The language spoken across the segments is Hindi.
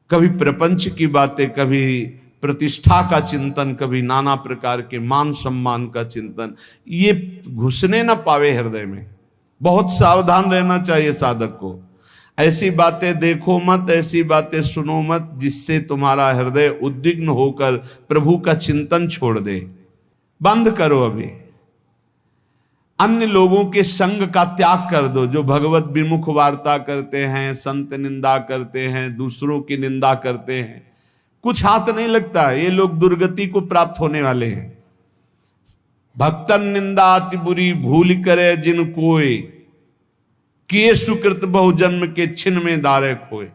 कभी प्रपंच की बातें, कभी प्रतिष्ठा का चिंतन, कभी नाना प्रकार के मान सम्मान का चिंतन, ये घुसने ना पावे हृदय में। बहुत सावधान रहना चाहिए साधक को। ऐसी बातें देखो मत, ऐसी बातें सुनो मत जिससे तुम्हारा हृदय उद्विग्न होकर प्रभु का चिंतन छोड़ दे। बंद करो अभी। अन्य लोगों के संग का त्याग कर दो, जो भगवत विमुख वार्ता करते हैं, संत निंदा करते हैं, दूसरों की निंदा करते हैं। कुछ हाथ नहीं लगता, ये लोग दुर्गति को प्राप्त होने वाले हैं। भक्तन निंदा अति बुरी भूल करे जिन कोय, किए सुकृत बहुजन्म के छिन में दारे खोए।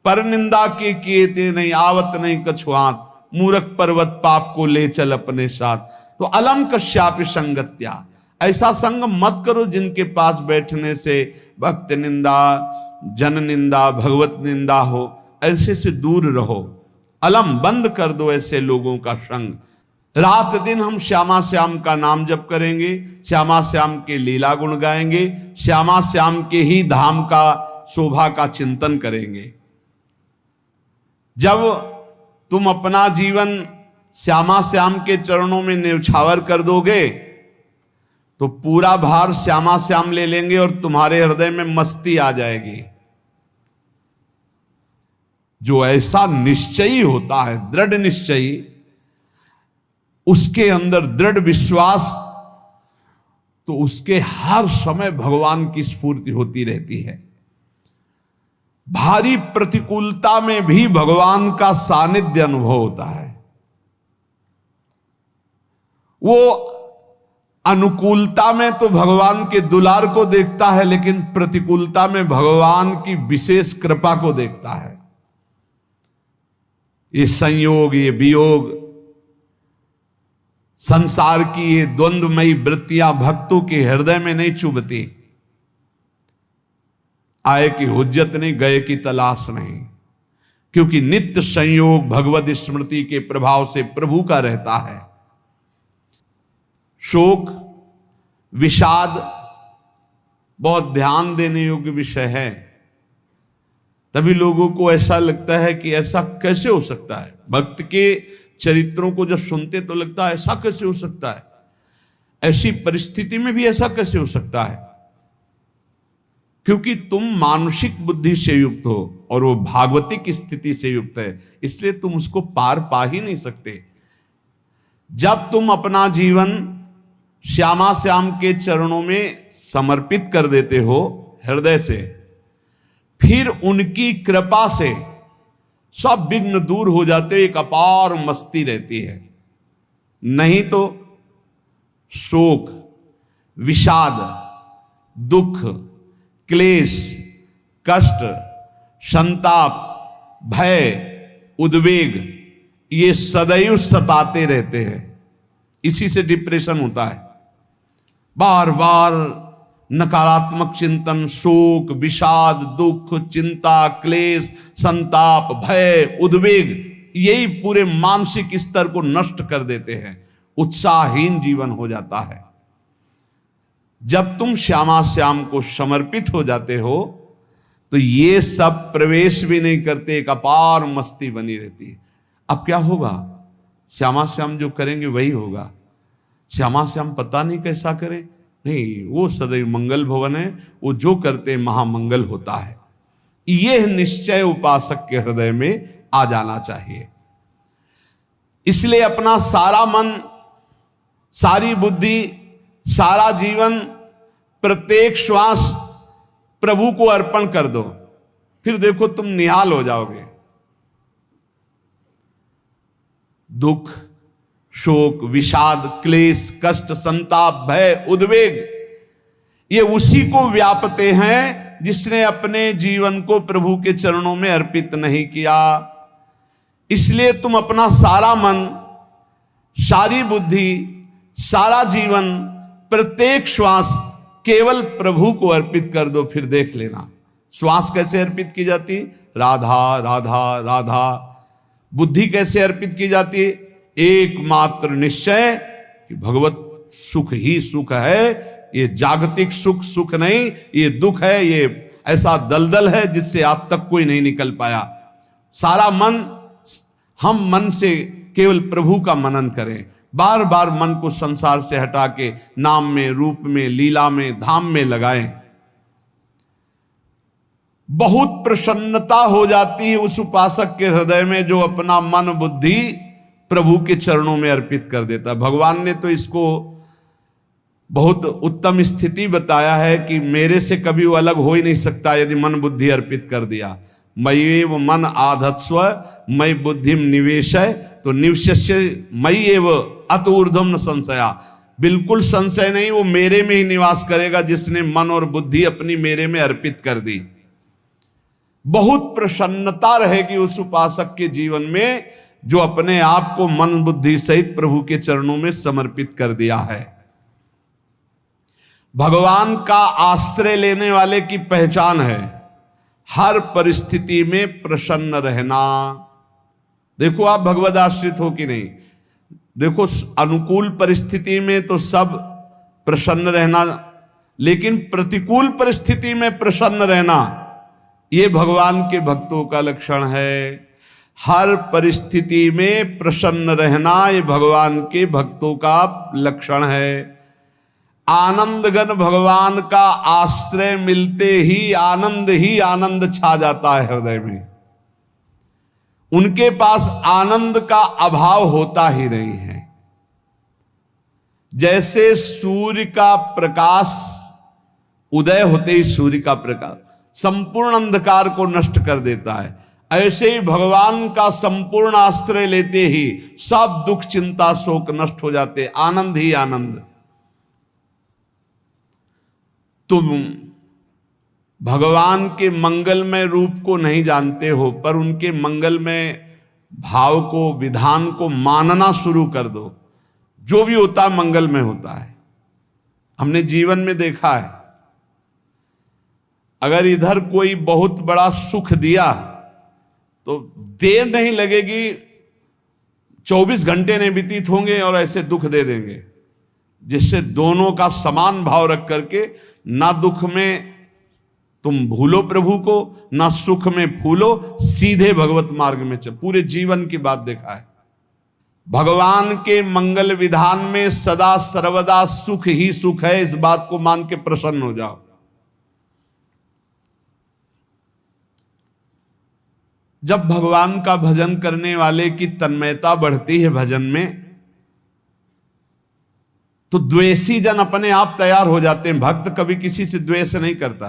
पर निंदा के किए ते नहीं, आवत नहीं कछुआत, मूर्ख पर्वत पाप को ले चल अपने साथ। तो अलम कश्यापि संगत्या, ऐसा संग मत करो जिनके पास बैठने से भक्त निंदा, जन निंदा, भगवत निंदा हो। ऐसे से दूर रहो। अलम, बंद कर दो ऐसे लोगों का संग। रात दिन हम श्यामा श्याम का नाम जप करेंगे, श्यामा श्याम के लीला गुण गाएंगे, श्यामा श्याम के ही धाम का शोभा का चिंतन करेंगे। जब तुम अपना जीवन श्यामा श्याम के चरणों में न्यौछावर कर दोगे तो पूरा भार श्यामा श्याम ले लेंगे और तुम्हारे हृदय में मस्ती आ जाएगी। जो ऐसा निश्चयी होता है, दृढ़ निश्चयी, उसके अंदर दृढ़ विश्वास, तो उसके हर समय भगवान की स्फूर्ति होती रहती है। भारी प्रतिकूलता में भी भगवान का सानिध्य अनुभव होता है। वो अनुकूलता में तो भगवान के दुलार को देखता है, लेकिन प्रतिकूलता में भगवान की विशेष कृपा को देखता है। ये संयोग, ये वियोग, संसार की ये द्वंद्वमयी वृत्तियां भक्तों के हृदय में नहीं चुभती। आए की हुज्जत नहीं, गए की तलाश नहीं, क्योंकि नित्य संयोग भगवत स्मृति के प्रभाव से प्रभु का रहता है। शोक, विषाद बहुत ध्यान देने योग्य विषय है। तभी लोगों को ऐसा लगता है कि ऐसा कैसे हो सकता है। भक्त के चरित्रों को जब सुनते तो लगता है ऐसा कैसे हो सकता है, ऐसी परिस्थिति में भी ऐसा कैसे हो सकता है। क्योंकि तुम मानसिक बुद्धि से युक्त हो और वो भागवतिक स्थिति से युक्त है, इसलिए तुम उसको पार पा ही नहीं सकते। जब तुम अपना जीवन श्यामा श्याम के चरणों में समर्पित कर देते हो हृदय से, फिर उनकी कृपा से सब विघ्न दूर हो जाते, एक अपार मस्ती रहती है। नहीं तो शोक, विषाद, दुख, क्लेश, कष्ट, संताप, भय, उद्वेग, ये सदैव सताते रहते हैं। इसी से डिप्रेशन होता है। बार बार नकारात्मक चिंतन, शोक, विषाद, दुख, चिंता, क्लेश, संताप, भय, उद्वेग, यही पूरे मानसिक स्तर को नष्ट कर देते हैं। उत्साहहीन जीवन हो जाता है। जब तुम श्यामा श्याम को समर्पित हो जाते हो तो ये सब प्रवेश भी नहीं करते, एक अपार मस्ती बनी रहती है। अब क्या होगा? श्यामा श्याम जो करेंगे वही होगा। श्यामा श्याम पता नहीं कैसा करे, नहीं, वो सदैव मंगल भवन है, वो जो करते महामंगल होता है। यह निश्चय उपासक के हृदय में आ जाना चाहिए। इसलिए अपना सारा मन, सारी बुद्धि, सारा जीवन, प्रत्येक श्वास प्रभु को अर्पण कर दो। फिर देखो तुम निहाल हो जाओगे। दुख, शोक, विषाद, क्लेश, कष्ट, संताप, भय, उद्वेग, ये उसी को व्यापते हैं जिसने अपने जीवन को प्रभु के चरणों में अर्पित नहीं किया। इसलिए तुम अपना सारा मन, सारी बुद्धि, सारा जीवन, प्रत्येक श्वास केवल प्रभु को अर्पित कर दो। फिर देख लेना श्वास कैसे अर्पित की जाती, राधा राधा राधा। बुद्धि कैसे अर्पित की जाती है? एकमात्र निश्चय कि भगवत सुख ही सुख है। ये जागतिक सुख सुख नहीं, ये दुख है, ये ऐसा दलदल है जिससे आज तक कोई नहीं निकल पाया। सारा मन, हम मन से केवल प्रभु का मनन करें, बार बार मन को संसार से हटा के नाम में, रूप में, लीला में, धाम में लगाएं। बहुत प्रसन्नता हो जाती है उस उपासक के हृदय में जो अपना मन बुद्धि प्रभु के चरणों में अर्पित कर देता है। भगवान ने तो इसको बहुत उत्तम स्थिति बताया है कि मेरे से कभी वो अलग हो ही नहीं सकता यदि मन बुद्धि अर्पित कर दिया। मय्येव मन आधत्स्व मयि बुद्धिम निवेशय, तो निवश्य मयि एव अत ऊर्ध्वं न संशया, बिल्कुल संशय नहीं, वो मेरे में ही निवास करेगा जिसने मन और बुद्धि अपनी मेरे में अर्पित कर दी। बहुत प्रसन्नता रहेगी उस उपासक के जीवन में जो अपने आप को मन बुद्धि सहित प्रभु के चरणों में समर्पित कर दिया है। भगवान का आश्रय लेने वाले की पहचान है हर परिस्थिति में प्रसन्न रहना। देखो आप भगवद आश्रित हो कि नहीं, देखो अनुकूल परिस्थिति में तो सब प्रसन्न रहना, लेकिन प्रतिकूल परिस्थिति में प्रसन्न रहना ये भगवान के भक्तों का लक्षण है। हर परिस्थिति में प्रसन्न रहना ये भगवान के भक्तों का लक्षण है। आनंदगन भगवान का आश्रय मिलते ही आनंद छा जाता है हृदय में। उनके पास आनंद का अभाव होता ही नहीं है। जैसे सूर्य का प्रकाश उदय होते ही सूर्य का प्रकाश संपूर्ण अंधकार को नष्ट कर देता है, ऐसे ही भगवान का संपूर्ण आश्रय लेते ही सब दुख चिंता शोक नष्ट हो जाते, आनंद ही आनंद। तुम भगवान के मंगलमय रूप को नहीं जानते हो, पर उनके मंगलमय भाव को, विधान को मानना शुरू कर दो। जो भी होता है मंगलमय होता है। हमने जीवन में देखा है, अगर इधर कोई बहुत बड़ा सुख दिया तो देर नहीं लगेगी, 24 घंटे नहीं व्यतीत होंगे और ऐसे दुख दे देंगे, जिससे दोनों का समान भाव रख करके ना दुख में तुम भूलो प्रभु को, ना सुख में फूलो, सीधे भगवत मार्ग में चल। पूरे जीवन की बात देखा है। भगवान के मंगल विधान में सदा सर्वदा सुख ही सुख है, इस बात को मान के प्रसन्न हो जाओ। जब भगवान का भजन करने वाले की तन्मयता बढ़ती है भजन में, तो द्वेषी जन अपने आप तैयार हो जाते हैं। भक्त कभी किसी से द्वेष नहीं करता,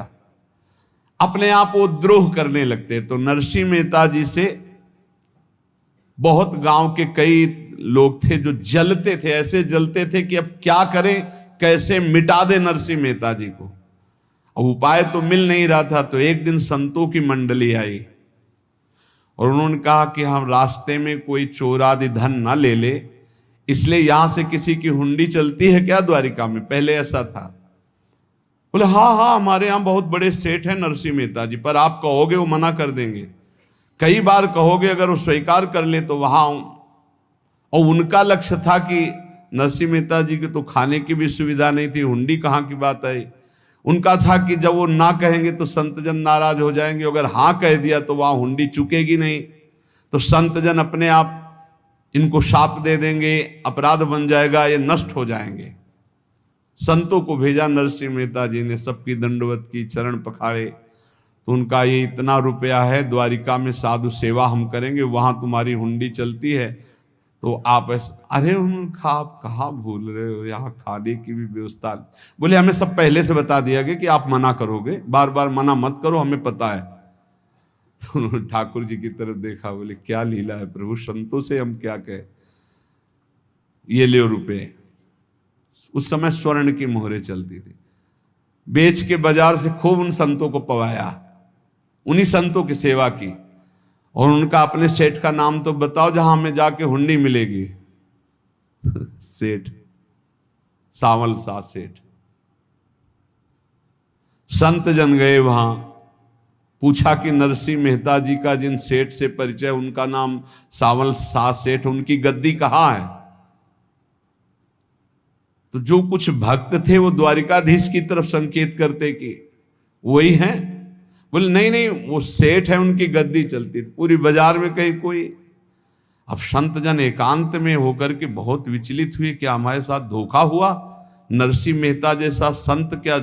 अपने आप वो द्रोह करने लगते। तो नरसिंह मेहता जी से बहुत गांव के कई लोग थे जो जलते थे, ऐसे जलते थे कि अब क्या करें, कैसे मिटा दे नरसिंह मेहता जी को। अब उपाय तो मिल नहीं रहा था। तो एक दिन संतों की मंडली आई और उन्होंने कहा कि हम रास्ते में कोई चोर आदि धन ना ले ले, इसलिए यहां से किसी की हुंडी चलती है क्या द्वारिका में? पहले ऐसा था। बोले हाँ, हमारे यहां बहुत बड़े सेठ हैं नरसिंह मेहता जी, पर आप कहोगे वो मना कर देंगे। कई बार कहोगे, अगर वो स्वीकार कर ले तो वहां। और उनका लक्ष्य था कि नरसिंह मेहता जी की तो खाने की भी सुविधा नहीं थी, हुंडी कहाँ की बात आई। उनका था कि जब वो ना कहेंगे तो संतजन नाराज हो जाएंगे, अगर हाँ कह दिया तो वहां हुंडी चुकेगी नहीं, तो संतजन अपने आप इनको शाप दे देंगे, अपराध बन जाएगा, ये नष्ट हो जाएंगे। संतों को भेजा नरसिंह मेहता जी ने, सबकी दंडवत की, चरण पखाड़े। तो उनका ये इतना रुपया है, द्वारिका में साधु सेवा हम करेंगे, वहां तुम्हारी हुंडी चलती है, तो आप अरे उनका आप कहाँ भूल रहे हो, यहाँ खाने की भी व्यवस्था। बोले हमें सब पहले से बता दिया गया कि आप मना करोगे, बार बार मना मत करो, हमें पता है। तो उन्होंने ठाकुर जी की तरफ देखा, बोले क्या लीला है प्रभु, संतों से हम क्या कहें, ये ले रुपये। उस समय स्वर्ण की मोहरें चलती थी, बेच के बाजार से खूब उन संतों को पवाया, उन्हीं संतों की सेवा की। और उनका अपने सेठ का नाम तो बताओ जहां हमें जाके हुंडी मिलेगी। सेठ सावल सा सेठ। संत जन गए वहां, पूछा कि नरसिंह मेहता जी का जिन सेठ से परिचय, उनका नाम सावल सा सेठ, उनकी गद्दी कहाँ है? तो जो कुछ भक्त थे वो द्वारिकाधीश की तरफ संकेत करते कि वही हैं। बोले नहीं नहीं, वो सेठ है, उनकी गद्दी चलती थी, पूरी बाजार में कहीं कोई। अब संत जन एकांत में होकर के बहुत विचलित हुए, क्या हमारे साथ धोखा हुआ? नरसिंह मेहता जैसा संत क्या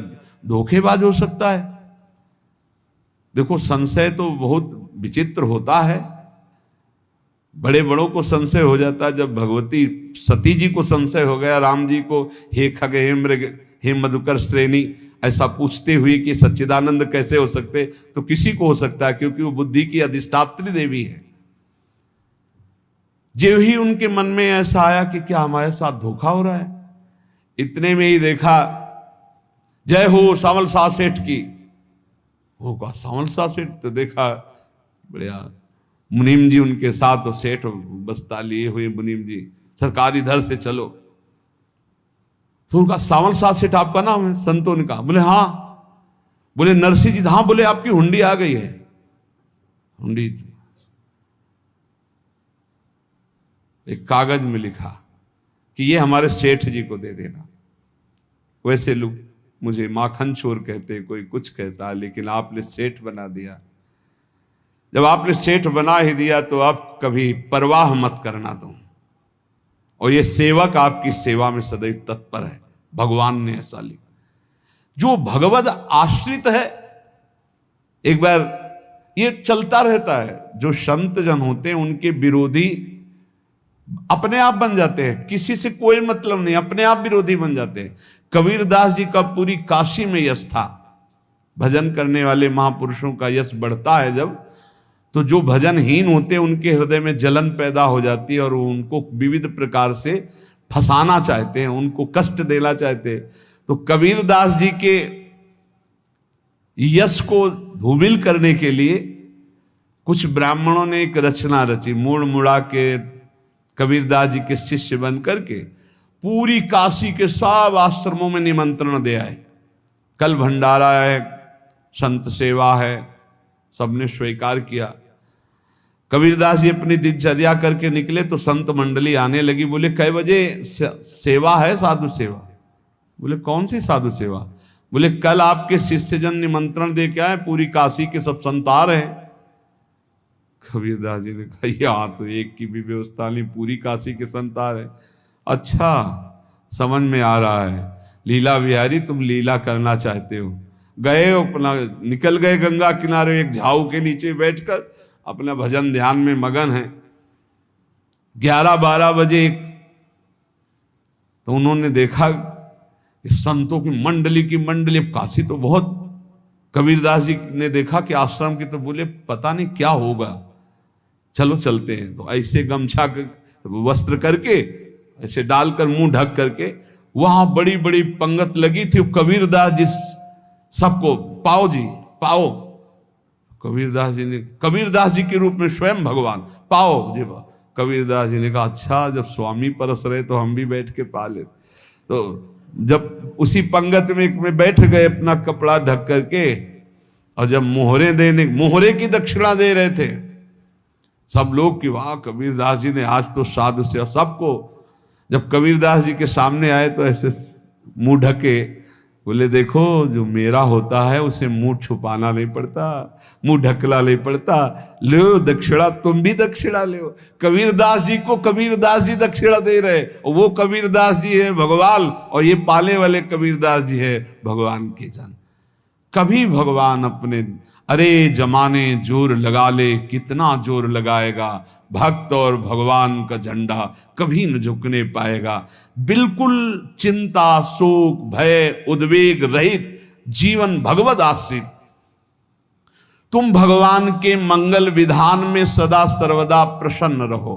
धोखेबाज हो सकता है? देखो, संशय तो बहुत विचित्र होता है, बड़े बड़ों को संशय हो जाता है। जब भगवती सती जी को संशय हो गया, राम जी को हे खग हे मृग हे मधुकर श्रेणी ऐसा पूछते हुए कि सच्चिदानंद कैसे हो सकते, तो किसी को हो सकता है, क्योंकि वो बुद्धि की अधिष्ठात्री देवी है। जो ही उनके मन में ऐसा आया कि क्या हमारे साथ धोखा हो रहा है, इतने में ही देखा जय हो सावल शाह सेठ की। वो कहा सावल शाह सेठ, तो देखा बढ़िया मुनीम जी उनके साथ, और सेठ बस्ता लिए हुए मुनीम जी, सरकार इधर से चलो। तो उनका सावल शाह सेठ आपका नाम है? संतों ने कहा। बोले हाँ। बोले नरसिंह जी? हाँ। बोले आपकी हुंडी आ गई है। हुंडी एक कागज में लिखा कि ये हमारे सेठ जी को दे देना। वैसे लोग मुझे माखन चोर कहते, कोई कुछ कहता है, लेकिन आपने सेठ बना दिया। जब आपने सेठ बना ही दिया तो आप कभी परवाह मत करना तुम, और ये सेवक आपकी सेवा में सदैव तत्पर है। भगवान ने ऐसा लिखा। जो भगवद आश्रित है, एक बार ये चलता रहता है, जो संत जन होते हैं उनके विरोधी अपने आप बन जाते हैं, किसी से कोई मतलब नहीं, अपने आप विरोधी बन जाते हैं। कबीरदास जी का पूरी काशी में यश था। भजन करने वाले महापुरुषों का यश बढ़ता है जब, तो जो भजनहीन होते हैं उनके हृदय में जलन पैदा हो जाती है, और वो उनको विविध प्रकार से फंसाना चाहते हैं, उनको कष्ट देना चाहते हैं। तो कबीरदास जी के यश को धूमिल करने के लिए कुछ ब्राह्मणों ने एक रचना रची, मूड़ मुड़ा के कबीरदास जी के शिष्य बन करके पूरी काशी के सब आश्रमों में निमंत्रण दे आए। कल भंडारा है, संत सेवा है, सबने स्वीकार किया। कबीरदास जी अपनी दिनचर्या करके निकले तो संत मंडली आने लगी। बोले कै बजे सेवा है? साधु सेवा। बोले कौन सी साधु सेवा? बोले कल आपके शिष्यजन निमंत्रण दे के आए, पूरी काशी के सब संत आ रहे हैं। कबीरदास जी ने कहा यहाँ तो एक की भी व्यवस्था नहीं, पूरी काशी के संत आ रहे। अच्छा, समझ में आ रहा है, लीला बिहारी तुम लीला करना चाहते हो। गए अपना निकल गए गंगा किनारे, एक झाऊ के नीचे बैठकर अपना भजन ध्यान में मगन है। 11-12 बजे तो उन्होंने देखा कि संतों की मंडली अब काशी तो बहुत। कबीरदास जी ने देखा कि आश्रम की, तो बोले पता नहीं क्या होगा, चलो चलते हैं। तो ऐसे गमछा वस्त्र करके ऐसे डालकर मुंह ढक करके, वहां बड़ी बड़ी पंगत लगी थी। कबीरदास जी सबको पाओ जी पाओ। कबीरदास जी के रूप में स्वयं भगवान पाओ जी। कबीरदास जी ने कहा अच्छा, जब स्वामी परस रहे तो हम भी बैठ के पा ले। तो जब उसी पंगत में बैठ गए अपना कपड़ा ढक करके, और जब मोहरे की दक्षिणा दे रहे थे सब लोग कि वाह कबीरदास जी ने आज तो साधु से। सबको जब कबीरदास जी के सामने आए तो ऐसे मुंह ढके, बोले देखो जो मेरा होता है उसे मुंह छुपाना नहीं पड़ता, मुंह ढकला नहीं पड़ता। लो दक्षिणा, तुम भी दक्षिणा लो। कबीरदास जी को कबीरदास जी दक्षिणा दे रहे, और वो कबीरदास जी है भगवान, और ये पाले वाले कबीरदास जी है भगवान के जन। कभी भगवान अपने, अरे जमाने जोर लगा ले, कितना जोर लगाएगा, भक्त और भगवान का झंडा कभी न झुकने पाएगा। बिल्कुल चिंता शोक भय उद्वेग रहित जीवन भगवत आश्रित। तुम भगवान के मंगल विधान में सदा सर्वदा प्रसन्न रहो।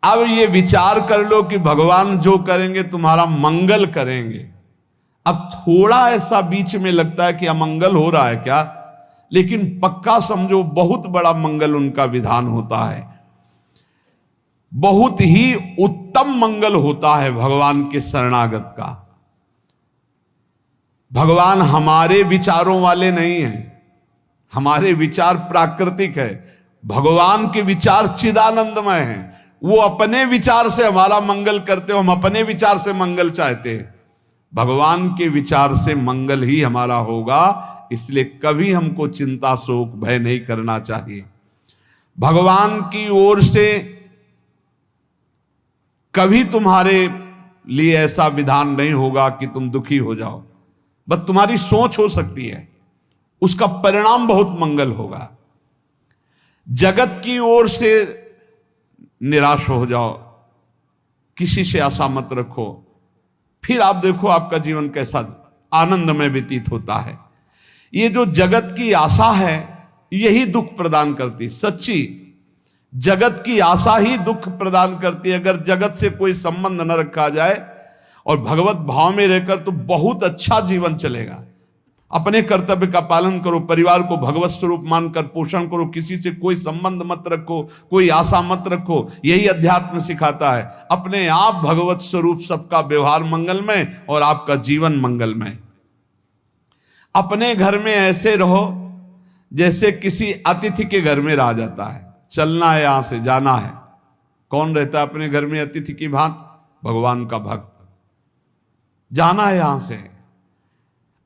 अब ये विचार कर लो कि भगवान जो करेंगे तुम्हारा मंगल करेंगे। अब थोड़ा ऐसा बीच में लगता है कि अमंगल हो रहा है क्या, लेकिन पक्का समझो बहुत बड़ा मंगल उनका विधान होता है। बहुत ही उत्तम मंगल होता है भगवान के शरणागत का। भगवान हमारे विचारों वाले नहीं हैं, हमारे विचार प्राकृतिक है, भगवान के विचार चिदानंदमय हैं। वो अपने विचार से हमारा मंगल करते हो, हम अपने विचार से मंगल चाहते हैं। भगवान के विचार से मंगल ही हमारा होगा। इसलिए कभी हमको चिंता शोक भय नहीं करना चाहिए। भगवान की ओर से कभी तुम्हारे लिए ऐसा विधान नहीं होगा कि तुम दुखी हो जाओ, बस तुम्हारी सोच हो सकती है, उसका परिणाम बहुत मंगल होगा। जगत की ओर से निराश हो जाओ, किसी से आशा मत रखो, फिर आप देखो आपका जीवन कैसा आनंदमय व्यतीत होता है। ये जो जगत की आशा है यही दुख प्रदान करती, सच्ची जगत की आशा ही दुख प्रदान करती है। अगर जगत से कोई संबंध न रखा जाए और भगवत भाव में रहकर तो बहुत अच्छा जीवन चलेगा। अपने कर्तव्य का पालन करो, परिवार को भगवत स्वरूप मानकर पोषण करो, किसी से कोई संबंध मत रखो, कोई आशा मत रखो। यही अध्यात्म सिखाता है। अपने आप भगवत स्वरूप, सबका व्यवहार मंगलमय और आपका जीवन मंगलमय। अपने घर में ऐसे रहो जैसे किसी अतिथि के घर में रह जाता है। चलना है, यहां से जाना है। कौन रहता है अपने घर में अतिथि की भांति? भगवान का भक्त। जाना है यहां से,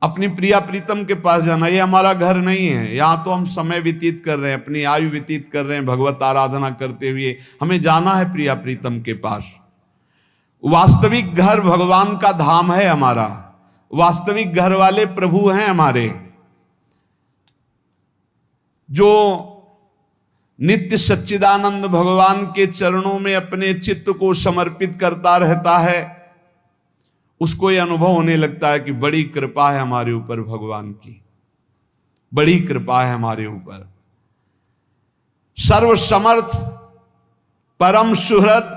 अपनी प्रिया प्रीतम के पास जाना। ये हमारा घर नहीं है, यहां तो हम समय व्यतीत कर रहे हैं, अपनी आयु व्यतीत कर रहे हैं भगवत आराधना करते हुए। हमें जाना है प्रिया प्रीतम के पास। वास्तविक घर भगवान का धाम है हमारा, वास्तविक घर वाले प्रभु हैं हमारे। जो नित्य सच्चिदानंद भगवान के चरणों में अपने चित्त को समर्पित करता रहता है, उसको यह अनुभव होने लगता है कि बड़ी कृपा है हमारे ऊपर, भगवान की बड़ी कृपा है हमारे ऊपर। सर्वसमर्थ परम सुहृद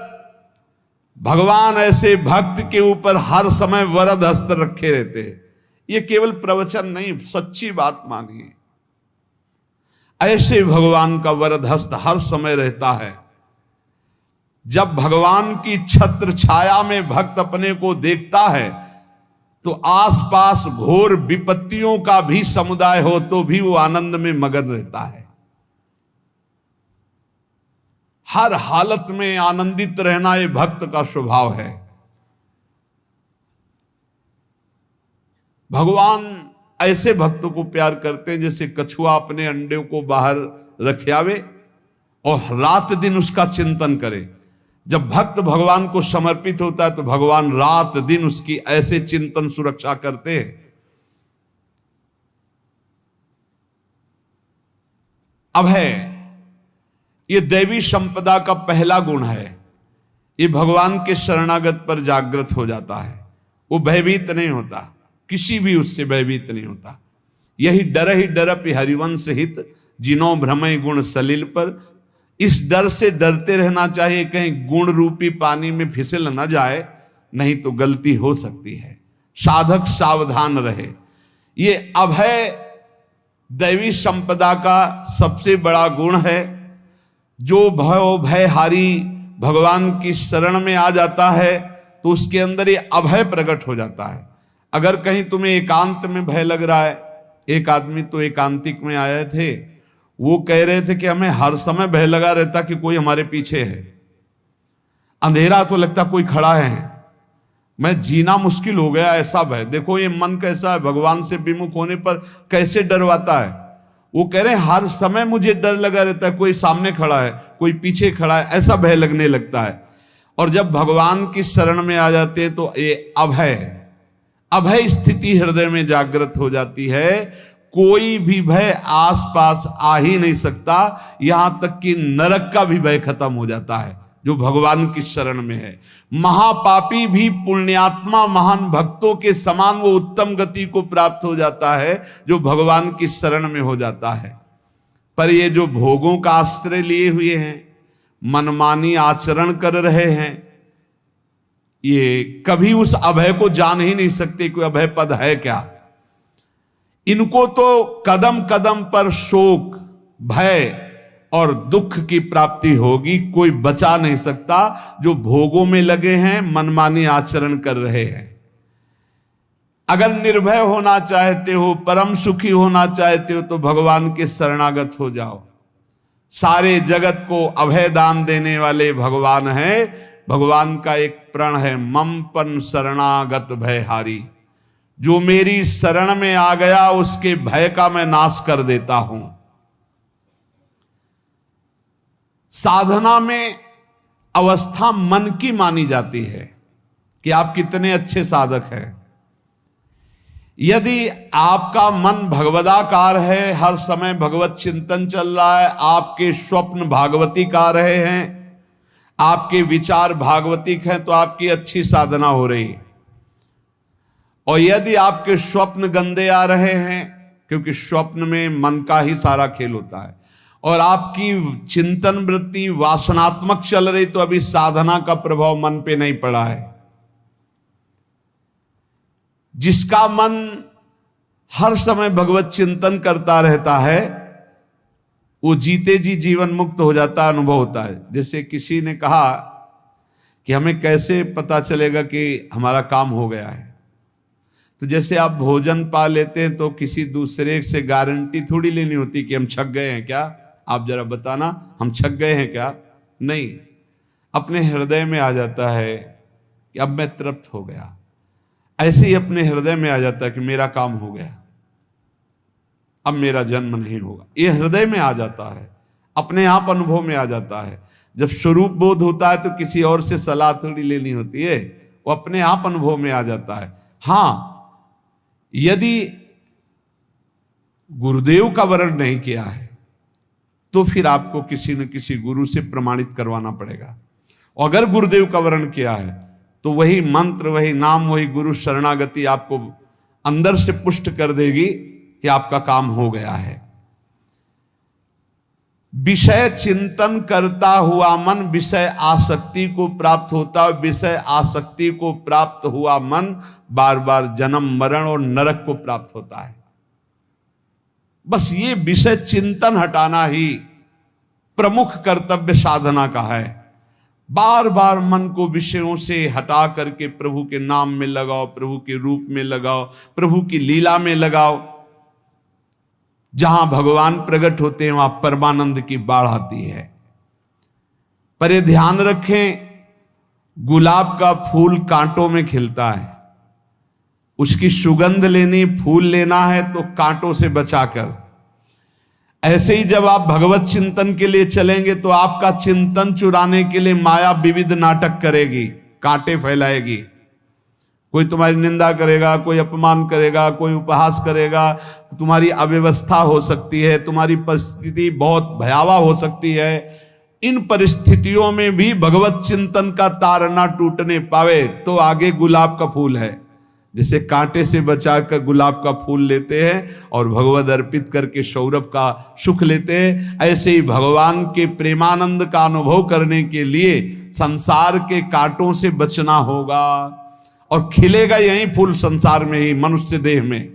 भगवान ऐसे भक्त के ऊपर हर समय वरद हस्त रखे रहते हैं। ये केवल प्रवचन नहीं, सच्ची बात मानिए। ऐसे भगवान का वरद हस्त हर समय रहता है। जब भगवान की छत्र छाया में भक्त अपने को देखता है तो आसपास घोर विपत्तियों का भी समुदाय हो तो भी वो आनंद में मगन रहता है। हर हालत में आनंदित रहना ये भक्त का स्वभाव है। भगवान ऐसे भक्तों को प्यार करते हैं जैसे कछुआ अपने अंडे को बाहर रख आवे और रात दिन उसका चिंतन करे। जब भक्त भगवान को समर्पित होता है तो भगवान रात दिन उसकी ऐसे चिंतन सुरक्षा करते हैं। अभय, ये दैवी संपदा का पहला गुण है। ये भगवान के शरणागत पर जागृत हो जाता है, वो भयभीत नहीं होता, किसी भी उससे भयभीत नहीं होता। यही डर ही डरप हरिवंश हित, जिनो भ्रमय गुण सलिल पर। इस डर से डरते रहना चाहिए कहीं गुण रूपी पानी में फिसल न जाए, नहीं तो गलती हो सकती है। साधक सावधान रहे। ये अभय दैवी संपदा का सबसे बड़ा गुण है। जो भयहारी भगवान की शरण में आ जाता है तो उसके अंदर ये अभय प्रकट हो जाता है। अगर कहीं तुम्हें एकांत में भय लग रहा है, एक आदमी तो एकांतिक में आए थे, वो कह रहे थे कि हमें हर समय भय लगा रहता कि कोई हमारे पीछे है। अंधेरा तो लगता कोई खड़ा है, मैं जीना मुश्किल हो गया, ऐसा भय। देखो ये मन कैसा है, भगवान से विमुख होने पर कैसे डरवाता है। वो कह रहे हैं हर समय मुझे डर लगा रहता है, कोई सामने खड़ा है, कोई पीछे खड़ा है, ऐसा भय लगने लगता है। और जब भगवान की शरण में आ जाते हैं तो ये अभय स्थिति हृदय में जागृत हो जाती है। कोई भी भय आसपास आ ही नहीं सकता, यहां तक कि नरक का भी भय खत्म हो जाता है जो भगवान की शरण में है। महापापी भी पुण्यात्मा महान भक्तों के समान वो उत्तम गति को प्राप्त हो जाता है जो भगवान की शरण में हो जाता है। पर ये जो भोगों का आश्रय लिए हुए हैं, मनमानी आचरण कर रहे हैं, ये कभी उस अभय को जान ही नहीं सकते कोई अभय पद है क्या। इनको तो कदम कदम पर शोक, भय और दुख की प्राप्ति होगी, कोई बचा नहीं सकता। जो भोगों में लगे हैं, मनमानी आचरण कर रहे हैं। अगर निर्भय होना चाहते हो, परम सुखी होना चाहते हो तो भगवान के शरणागत हो जाओ। सारे जगत को अभय दान देने वाले भगवान हैं। भगवान का एक प्रण है, मम पन शरणागत भयहारी। जो मेरी शरण में आ गया उसके भय का मैं नाश कर देता हूं। साधना में अवस्था मन की मानी जाती है कि आप कितने अच्छे साधक हैं। यदि आपका मन भगवदाकार है, हर समय भगवत चिंतन चल रहा है, आपके स्वप्न भागवतिक आ रहे हैं, आपके विचार भागवतिक हैं, तो आपकी अच्छी साधना हो रही है। और यदि आपके स्वप्न गंदे आ रहे हैं, क्योंकि स्वप्न में मन का ही सारा खेल होता है, और आपकी चिंतन वृत्ति वासनात्मक चल रही, तो अभी साधना का प्रभाव मन पे नहीं पड़ा है। जिसका मन हर समय भगवत चिंतन करता रहता है, वो जीते जी जीवन मुक्त हो जाता, अनुभव होता है। जैसे किसी ने कहा कि हमें कैसे पता चलेगा कि हमारा काम हो गया है, तो जैसे आप भोजन पा लेते हैं तो किसी दूसरे से गारंटी थोड़ी लेनी होती कि हम छक गए हैं क्या, आप जरा बताना हम छक गए हैं क्या। नहीं, अपने हृदय में आ जाता है कि अब मैं तृप्त हो गया। ऐसे ही अपने हृदय में आ जाता है कि मेरा काम हो गया, अब मेरा जन्म नहीं होगा। ये हृदय में आ जाता है, अपने आप अनुभव में आ जाता है। जब स्वरूप बोध होता है तो किसी और से सलाह थोड़ी लेनी होती है, वो अपने आप अनुभव में आ जाता है। हां, यदि गुरुदेव का वर्ण नहीं किया है तो फिर आपको किसी न किसी गुरु से प्रमाणित करवाना पड़ेगा। और अगर गुरुदेव का वर्ण किया है तो वही मंत्र, वही नाम, वही गुरु शरणागति आपको अंदर से पुष्ट कर देगी कि आपका काम हो गया है। विषय चिंतन करता हुआ मन विषय आसक्ति को प्राप्त होता है। विषय आसक्ति को प्राप्त हुआ मन बार बार जन्म मरण और नरक को प्राप्त होता है। बस ये विषय चिंतन हटाना ही प्रमुख कर्तव्य साधना का है। बार बार मन को विषयों से हटा करके प्रभु के नाम में लगाओ, प्रभु के रूप में लगाओ, प्रभु की लीला में लगाओ। जहां भगवान प्रकट होते हैं वहां परमानंद की बाढ़ आती है। पर ये ध्यान रखें, गुलाब का फूल कांटों में खिलता है, उसकी सुगंध लेनी, फूल लेना है तो कांटों से बचाकर। ऐसे ही जब आप भगवत चिंतन के लिए चलेंगे तो आपका चिंतन चुराने के लिए माया विविध नाटक करेगी, कांटे फैलाएगी। कोई तुम्हारी निंदा करेगा, कोई अपमान करेगा, कोई उपहास करेगा, तुम्हारी अव्यवस्था हो सकती है, तुम्हारी परिस्थिति बहुत भयावह हो सकती है। इन परिस्थितियों में भी भगवत चिंतन का तार ना टूटने पावे तो आगे गुलाब का फूल है। जैसे कांटे से बचाकर गुलाब का फूल लेते हैं और भगवद अर्पित करके सौरभ का सुख लेते हैं, ऐसे ही भगवान के प्रेमानंद का अनुभव करने के लिए संसार के कांटों से बचना होगा। और खिलेगा यही फूल संसार में ही, मनुष्य देह में,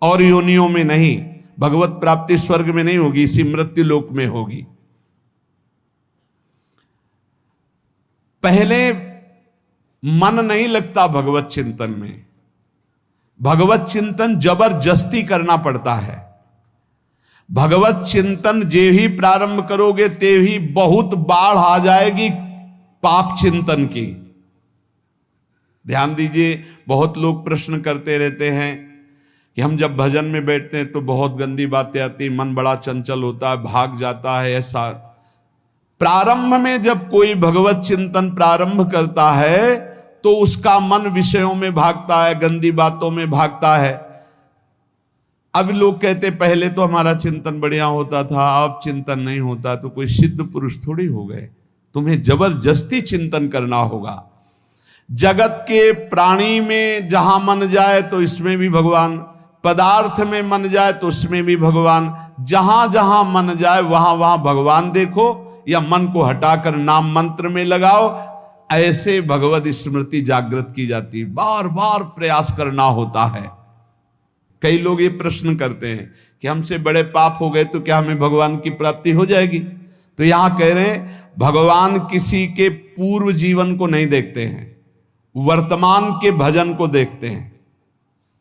और योनियों में नहीं। भगवत प्राप्ति स्वर्ग में नहीं होगी, इसी मृत्यु लोक में होगी। पहले मन नहीं लगता भगवत चिंतन में, भगवत चिंतन जबरदस्ती करना पड़ता है। भगवत चिंतन जे ही प्रारंभ करोगे ते ही बहुत बाढ़ आ जाएगी पाप चिंतन की। ध्यान दीजिए, बहुत लोग प्रश्न करते रहते हैं कि हम जब भजन में बैठते हैं तो बहुत गंदी बातें आती, मन बड़ा चंचल होता है, भाग जाता है। ऐसा प्रारंभ में जब कोई भगवत चिंतन प्रारंभ करता है तो उसका मन विषयों में भागता है, गंदी बातों में भागता है। अब लोग कहते पहले तो हमारा चिंतन बढ़िया होता था, अब चिंतन नहीं होता। तो कोई सिद्ध पुरुष थोड़ी हो गए, तुम्हें जबरदस्ती चिंतन करना होगा। जगत के प्राणी में जहां मन जाए तो इसमें भी भगवान, पदार्थ में मन जाए तो उसमें भी भगवान, जहां जहां मन जाए वहां वहां भगवान देखो, या मन को हटाकर नाम मंत्र में लगाओ। ऐसे भगवत स्मृति जागृत की जाती है, बार बार प्रयास करना होता है। कई लोग ये प्रश्न करते हैं कि हमसे बड़े पाप हो गए तो क्या हमें भगवान की प्राप्ति हो जाएगी? तो यहां कह रहे हैं भगवान किसी के पूर्व जीवन को नहीं देखते हैं, वर्तमान के भजन को देखते हैं।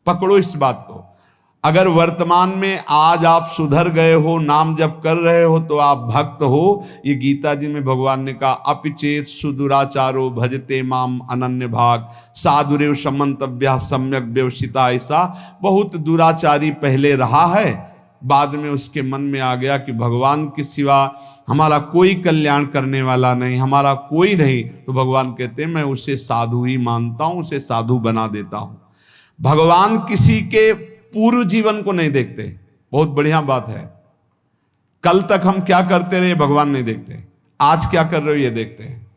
पकड़ो इस बात को। अगर वर्तमान में आज आप सुधर गए हो, नाम जप कर रहे हो, तो आप भक्त हो। ये गीता जी में भगवान ने कहा, अपिचेत सुदुराचारो भजते माम अनन्य भाग साधुरेव समन्तव्या सम्यक व्यवसिता। ऐसा बहुत दुराचारी पहले रहा है, बाद में उसके मन में आ गया कि भगवान के सिवा हमारा कोई कल्याण करने वाला नहीं, हमारा कोई नहीं, तो भगवान कहते हैं मैं उसे साधु ही मानता हूं, उसे साधु बना देता हूं। भगवान किसी के पूर्व जीवन को नहीं देखते। बहुत बढ़िया बात है। कल तक हम क्या करते रहे भगवान नहीं देखते, आज क्या कर रहे हो ये देखते हैं।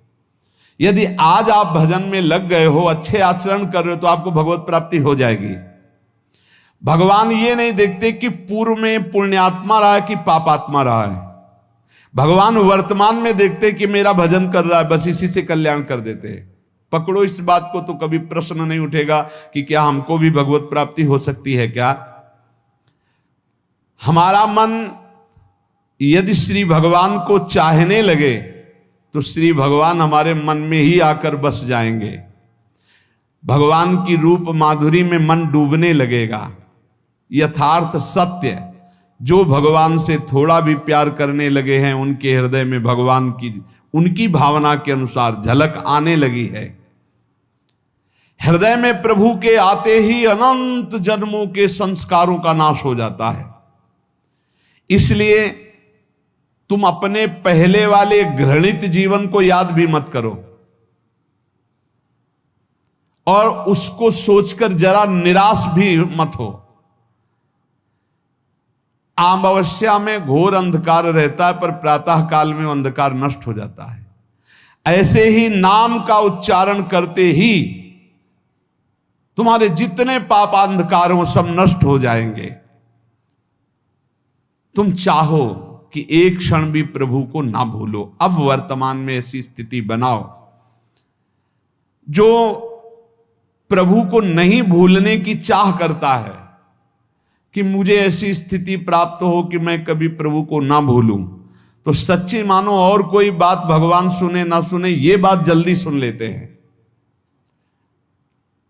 यदि आज आप भजन में लग गए हो, अच्छे आचरण कर रहे हो, तो आपको भगवत प्राप्ति हो जाएगी। भगवान ये नहीं देखते कि पूर्व में पुण्यात्मा रहा है कि पापात्मा रहा है। भगवान वर्तमान में देखते कि मेरा भजन कर रहा है, बस इसी से कल्याण कर देते हैं। पकड़ो इस बात को, तो कभी प्रश्न नहीं उठेगा कि क्या हमको भी भगवत प्राप्ति हो सकती है क्या। हमारा मन यदि श्री भगवान को चाहने लगे तो श्री भगवान हमारे मन में ही आकर बस जाएंगे। भगवान की रूप माधुरी में मन डूबने लगेगा। यथार्थ सत्य, जो भगवान से थोड़ा भी प्यार करने लगे हैं, उनके हृदय में भगवान की उनकी भावना के अनुसार झलक आने लगी है। हृदय में प्रभु के आते ही अनंत जन्मों के संस्कारों का नाश हो जाता है। इसलिए तुम अपने पहले वाले घृणित जीवन को याद भी मत करो और उसको सोचकर जरा निराश भी मत हो। अमावस्या में घोर अंधकार रहता है, पर प्रातः काल में अंधकार नष्ट हो जाता है। ऐसे ही नाम का उच्चारण करते ही तुम्हारे जितने पाप अंधकार हो सब नष्ट हो जाएंगे। तुम चाहो कि एक क्षण भी प्रभु को ना भूलो। अब वर्तमान में ऐसी स्थिति बनाओ। जो प्रभु को नहीं भूलने की चाह करता है कि मुझे ऐसी स्थिति प्राप्त हो कि मैं कभी प्रभु को ना भूलूं, तो सच्ची मानो और कोई बात भगवान सुने ना सुने, ये बात जल्दी सुन लेते हैं।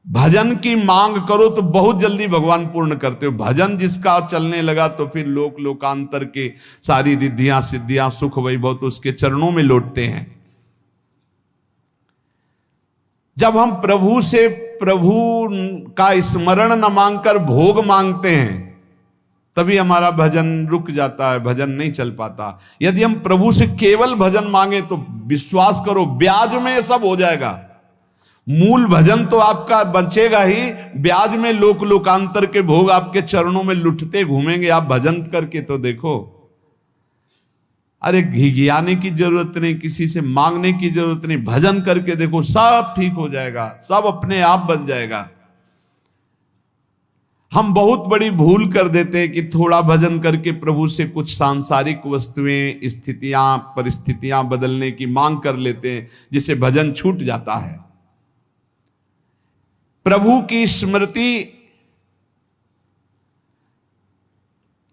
भजन की मांग करो तो बहुत जल्दी भगवान पूर्ण करते हो। भजन जिसका चलने लगा तो फिर लोकांतर के सारी रिद्धियां सिद्धियां सुख वैभव तो उसके चरणों में लौटते हैं। जब हम प्रभु से प्रभु का स्मरण न मांगकर भोग मांगते हैं, तभी हमारा भजन रुक जाता है, भजन नहीं चल पाता। यदि हम प्रभु से केवल भजन मांगे तो विश्वास करो ब्याज में सब हो जाएगा। मूल भजन तो आपका बचेगा ही, ब्याज में लोकांतर के भोग आपके चरणों में लुटते घूमेंगे। आप भजन करके तो देखो। अरे घिघियाने की जरूरत नहीं, किसी से मांगने की जरूरत नहीं, भजन करके देखो, सब ठीक हो जाएगा, सब अपने आप बन जाएगा। हम बहुत बड़ी भूल कर देते हैं कि थोड़ा भजन करके प्रभु से कुछ सांसारिक वस्तुएं, स्थितियां, परिस्थितियां बदलने की मांग कर लेते हैं, जिससे भजन छूट जाता है। प्रभु की स्मृति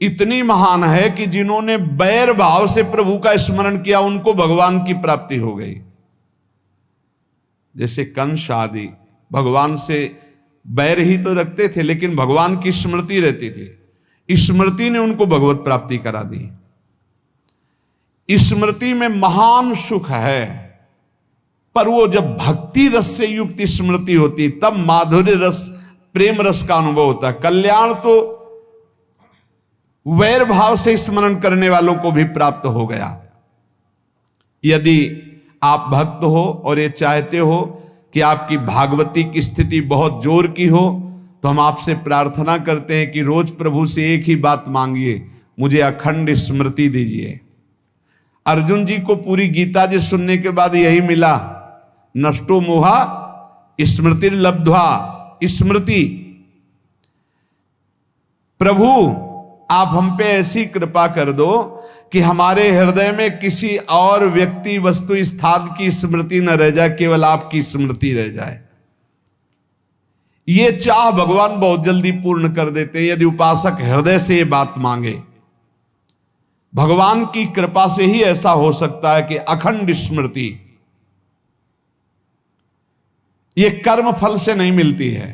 इतनी महान है कि जिन्होंने बैर भाव से प्रभु का स्मरण किया उनको भगवान की प्राप्ति हो गई। जैसे कंस आदि भगवान से बैर ही तो रखते थे, लेकिन भगवान की स्मृति रहती थी। स्मृति ने उनको भगवत प्राप्ति करा दी। स्मृति में महान सुख है, पर वो जब भक्ति रस से युक्त स्मृति होती तब माधुर्य रस, प्रेम रस का अनुभव होता है। कल्याण तो वैर भाव से स्मरण करने वालों को भी प्राप्त हो गया। यदि आप भक्त हो और ये चाहते हो कि आपकी भागवती की स्थिति बहुत जोर की हो, तो हम आपसे प्रार्थना करते हैं कि रोज प्रभु से एक ही बात मांगिए, मुझे अखंड स्मृति दीजिए। अर्जुन जी को पूरी गीता जी सुनने के बाद यही मिला, नष्टो मोहा स्मृति लब्ध्वा। स्मृति, प्रभु आप हम पे ऐसी कृपा कर दो कि हमारे हृदय में किसी और व्यक्ति, वस्तु, स्थान की स्मृति न रह जाए, केवल आपकी स्मृति रह जाए। ये चाह भगवान बहुत जल्दी पूर्ण कर देते हैं यदि उपासक हृदय से ये बात मांगे। भगवान की कृपा से ही ऐसा हो सकता है कि अखंड स्मृति ये कर्म फल से नहीं मिलती है।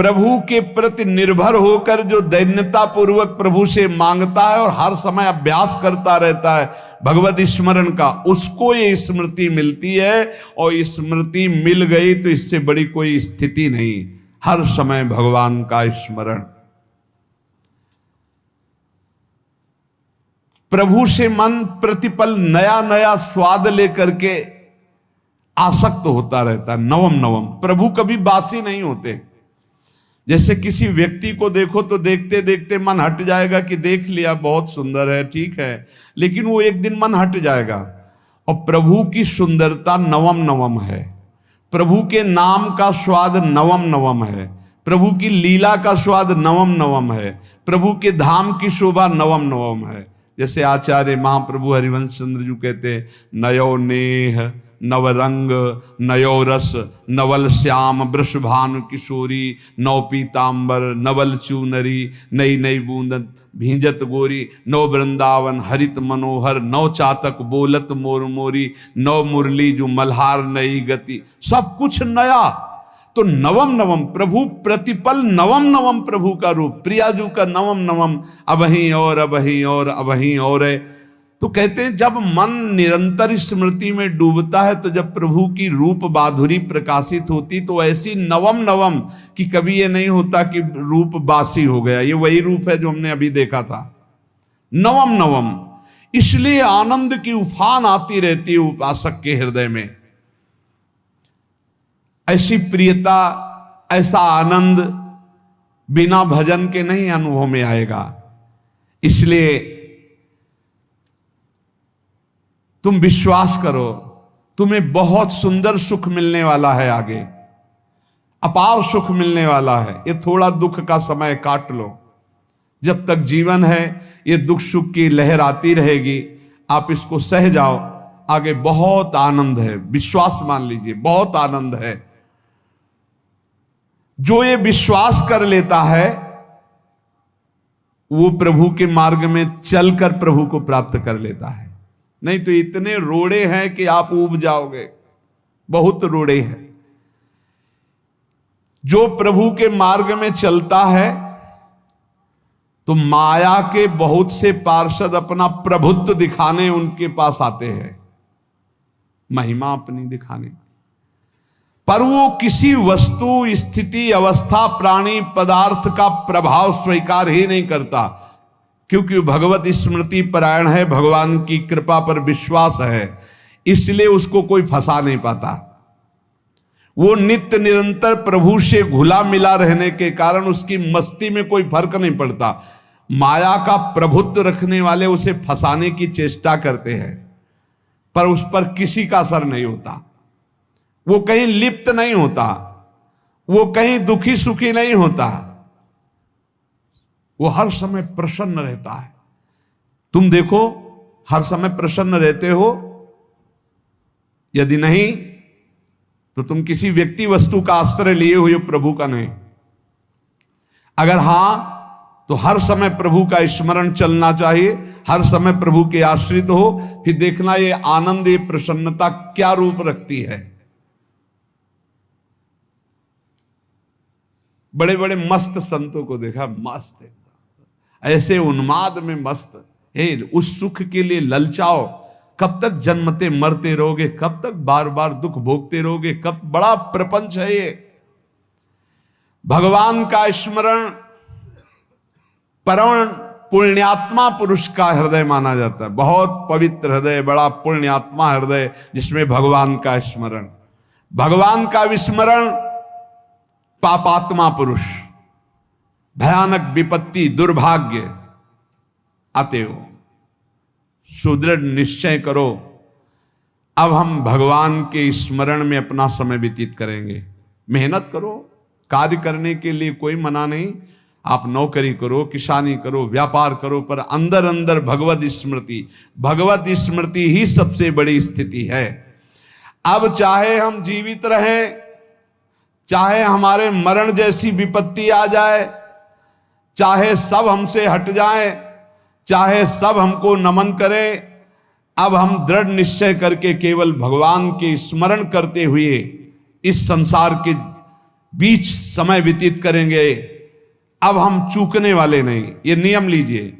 प्रभु के प्रति निर्भर होकर जो दैन्यता पूर्वक प्रभु से मांगता है और हर समय अभ्यास करता रहता है भगवत स्मरण का, उसको ये स्मृति मिलती है। और स्मृति मिल गई तो इससे बड़ी कोई स्थिति नहीं, हर समय भगवान का स्मरण। प्रभु से मन प्रतिपल नया नया स्वाद लेकर के आसक्त होता रहता है, नवम नवम। प्रभु कभी बासी नहीं होते। जैसे किसी व्यक्ति को देखो तो देखते देखते मन हट जाएगा कि देख लिया, बहुत सुंदर है, ठीक है, लेकिन वो एक दिन मन हट जाएगा। और प्रभु की सुंदरता नवम नवम है, प्रभु के नाम का स्वाद नवम नवम है, प्रभु की लीला का स्वाद नवम नवम है, प्रभु के धाम की शोभा नवम नवम है। जैसे आचार्य महाप्रभु हरिवंश चंद्र जी कहते, नयो नेह नवरंग नयो रस नवल श्याम वृषभानु किशोरी, नव पीतांबर नवल चूनरी, नई नई बूंदन भींजत गोरी, नव वृंदावन हरित मनोहर, नव चातक बोलत मोर मोरी, नव मुरली जो मल्हार नई गति, सब कुछ नया। तो नवम नवम प्रभु प्रतिपल नवम नवम प्रभु का रूप, प्रियाजू का नवम नवम, अबहीं और अबहीं और अबहीं और है। तो कहते हैं जब मन निरंतर स्मृति में डूबता है, तो जब प्रभु की रूप माधुरी प्रकाशित होती तो ऐसी नवम नवम कि कभी ये नहीं होता कि रूप बासी हो गया, ये वही रूप है जो हमने अभी देखा था, नवम नवम। इसलिए आनंद की उफान आती रहती है उपासक के हृदय में। ऐसी प्रियता, ऐसा आनंद बिना भजन के नहीं अनुभव में आएगा। इसलिए तुम विश्वास करो, तुम्हें बहुत सुंदर सुख मिलने वाला है, आगे अपार सुख मिलने वाला है। ये थोड़ा दुख का समय काट लो, जब तक जीवन है ये दुख सुख की लहर आती रहेगी, आप इसको सह जाओ, आगे बहुत आनंद है, विश्वास मान लीजिए, बहुत आनंद है। जो ये विश्वास कर लेता है वो प्रभु के मार्ग में चलकर प्रभु को प्राप्त कर लेता है। नहीं तो इतने रोड़े हैं कि आप ऊब जाओगे, बहुत रोड़े हैं। जो प्रभु के मार्ग में चलता है तो माया के बहुत से पार्षद अपना प्रभुत्व दिखाने उनके पास आते हैं, महिमा अपनी दिखाने, पर वो किसी वस्तु स्थिति अवस्था प्राणी पदार्थ का प्रभाव स्वीकार ही नहीं करता, क्योंकि भगवत स्मृति परायण है, भगवान की कृपा पर विश्वास है, इसलिए उसको कोई फंसा नहीं पाता। वो नित्य निरंतर प्रभु से घुला मिला रहने के कारण उसकी मस्ती में कोई फर्क नहीं पड़ता। माया का प्रभुत्व रखने वाले उसे फंसाने की चेष्टा करते हैं, पर उस पर किसी का असर नहीं होता, वो कहीं लिप्त नहीं होता, वो कहीं दुखी सुखी नहीं होता, वो हर समय प्रसन्न रहता है। तुम देखो, हर समय प्रसन्न रहते हो? यदि नहीं तो तुम किसी व्यक्ति वस्तु का आश्रय लिए हुए प्रभु का नहीं। अगर हां तो हर समय प्रभु का स्मरण चलना चाहिए, हर समय प्रभु के आश्रित हो, फिर देखना ये आनंद, ये प्रसन्नता क्या रूप रखती है। बड़े बड़े मस्त संतों को देखा, मस्त ऐसे उन्माद में मस्त, हे उस सुख के लिए ललचाओ, कब तक जन्मते मरते रहोगे, कब तक बार बार दुख भोगते रहोगे, कब, बड़ा प्रपंच है ये। भगवान का स्मरण परम पुण्यात्मा पुरुष का हृदय माना जाता है, बहुत पवित्र हृदय, बड़ा पुण्यात्मा हृदय जिसमें भगवान का स्मरण। भगवान का विस्मरण पापात्मा पुरुष, भयानक विपत्ति दुर्भाग्य आते हो। सुदृढ़ निश्चय करो, अब हम भगवान के स्मरण में अपना समय व्यतीत करेंगे। मेहनत करो, कार्य करने के लिए कोई मना नहीं, आप नौकरी करो, किसानी करो, व्यापार करो, पर अंदर अंदर भगवत स्मृति ही सबसे बड़ी स्थिति है। अब चाहे हम जीवित रहें, चाहे हमारे मरण जैसी विपत्ति आ जाए, चाहे सब हमसे हट जाए, चाहे सब हमको नमन करें, अब हम दृढ़ निश्चय करके केवल भगवान के स्मरण करते हुए इस संसार के बीच समय व्यतीत करेंगे, अब हम चूकने वाले नहीं। ये नियम लीजिए।